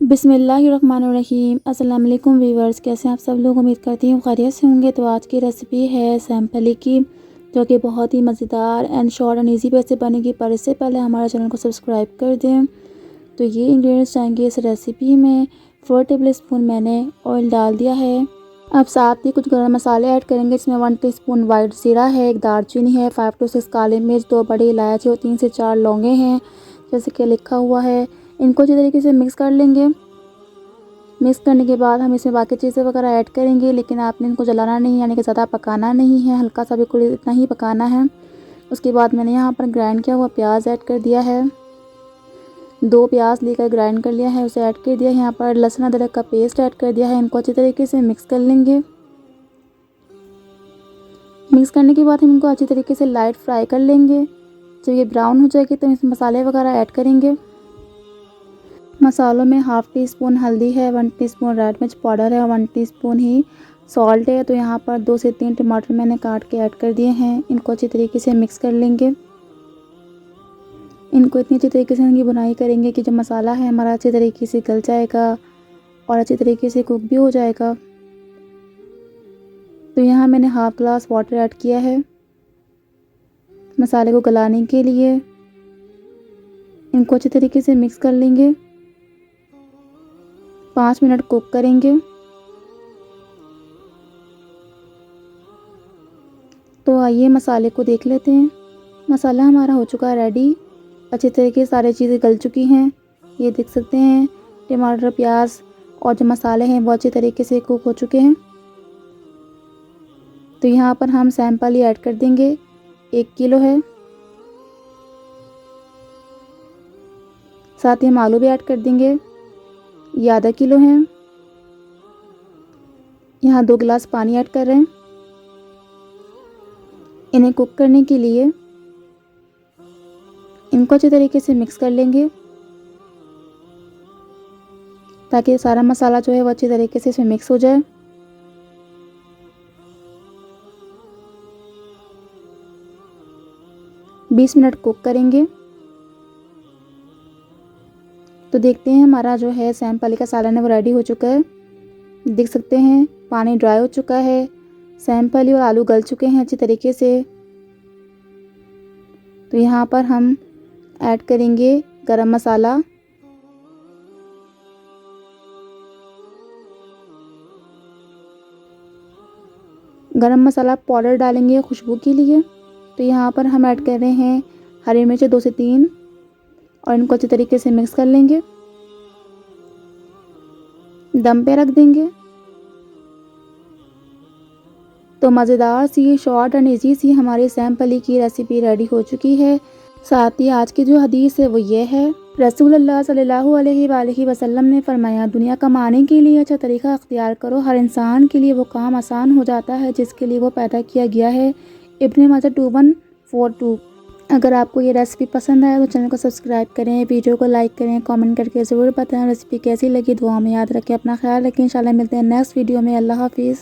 बिस्मिल्लाहिर्रहमानिर्रहीम। अस्सलाम वालेकुम व्यूअर्स, कैसे हैं आप सब लोग। उम्मीद करती हूँ खैरियत से होंगे। तो आज की रेसिपी है सैंपली की, जो कि बहुत ही मज़ेदार and short and easy way से बनेगी। पर इससे पहले हमारे चैनल को सब्सक्राइब कर दें। तो ये इंग्रेडिएंट्स चाहिए इस रेसिपी में। 4 टेबल स्पून मैंने ऑयल डाल दिया है। अब साथ ही कुछ गरम मसाले ऐड करेंगे। इसमें 1 टीस्पून वाइट ज़ीरा है, 1 दालचीनी है, 5 to 6 काली मिर्च, 2 बड़ी इलायची और 3 से 4 लौंगे हैं, जैसे कि लिखा हुआ है। इनको अच्छी तरीके से मिक्स कर लेंगे। मिक्स करने के बाद हम इसमें बाकी चीज़ें वगैरह ऐड करेंगे, लेकिन आपने इनको जलाना नहीं, यानी कि ज़्यादा पकाना नहीं है, हल्का सा बिल्कुल इतना ही पकाना है। उसके बाद मैंने यहाँ पर ग्राइंड किया हुआ प्याज ऐड कर दिया है। 2 प्याज लेकर ग्राइंड कर लिया है, उसे ऐड कर दिया है। यहाँ पर लहसुन अदरक का पेस्ट ऐड कर दिया है। इनको अच्छी तरीके से मिक्स कर लेंगे। मिक्स करने के बाद हम इनको अच्छी तरीके से लाइट फ्राई कर लेंगे। जब ये ब्राउन हो जाएगी तो इसमें मसाले वगैरह ऐड करेंगे। मसालों में 1/2 टीस्पून हल्दी है, 1 टीस्पून रेड मिर्च पाउडर है और 1 टीस्पून ही सॉल्ट है। तो यहाँ पर 2 से 3 टमाटर मैंने काट के ऐड कर दिए हैं। इनको अच्छी तरीके से मिक्स कर लेंगे। इनको इतनी अच्छी तरीके से इनकी बुनाई करेंगे कि जो मसाला है हमारा अच्छी तरीके से गल जाएगा और अच्छी तरीके से कुक भी हो जाएगा। तो यहाँ मैंने 1/2 ग्लास वाटर ऐड किया है मसाले को गलाने के लिए। इनको अच्छी तरीके से मिक्स कर लेंगे। 5 मिनट कुक करेंगे। तो आइए मसाले को देख लेते हैं। मसाला हमारा हो चुका है रेडी। अच्छी तरीके से सारी चीज़ें गल चुकी हैं, ये देख सकते हैं। टमाटर, प्याज और जो मसाले हैं वो अच्छी तरीके से कुक हो चुके हैं। तो यहाँ पर हम सैंपल ही ऐड कर देंगे। 1 किलो है। साथ ही हम आलू भी ऐड कर देंगे, ये आधा किलो है। यहाँ 2 गिलास पानी ऐड कर रहे हैं। इन्हें कुक करने के लिए इनको अच्छी तरीके से मिक्स कर लेंगे, ताकि सारा मसाला जो है वो अच्छी तरीके से इसमें मिक्स हो जाए। बीस मिनट कुक करेंगे। तो देखते हैं हमारा जो है सैंपली का सालन है वो रेडी हो चुका है। देख सकते हैं पानी ड्राई हो चुका है, सैंपली और आलू गल चुके हैं अच्छी तरीके से। तो यहाँ पर हम ऐड करेंगे गरम मसाला, गरम मसाला पाउडर डालेंगे खुशबू के लिए। तो यहाँ पर हम ऐड कर रहे हैं हरी मिर्च 2 से 3 और इनको अच्छी तरीके से मिक्स कर लेंगे। दम पे रख देंगे। तो मज़ेदार सी शॉर्ट एंड इजी सी हमारी सैंपली की रेसिपी रेडी हो चुकी है। साथ ही आज की जो हदीस है वो ये है, रसूलुल्लाह सल्लल्लाहु अलैहि वसल्लम ने फरमाया, दुनिया कमाने के लिए अच्छा तरीका अख्तियार करो। हर इंसान के लिए वो काम आसान हो जाता है जिसके लिए वो पैदा किया गया है। इब्न माजा 2142। अगर आपको ये रेसिपी पसंद आए तो चैनल को सब्सक्राइब करें, वीडियो को लाइक करें, कमेंट करके ज़रूर बताएं रेसिपी कैसी लगी। दुआ में याद रखें, अपना ख्याल रखें। इंशाल्लाह मिलते हैं नेक्स्ट वीडियो में। अल्लाह हाफिज़।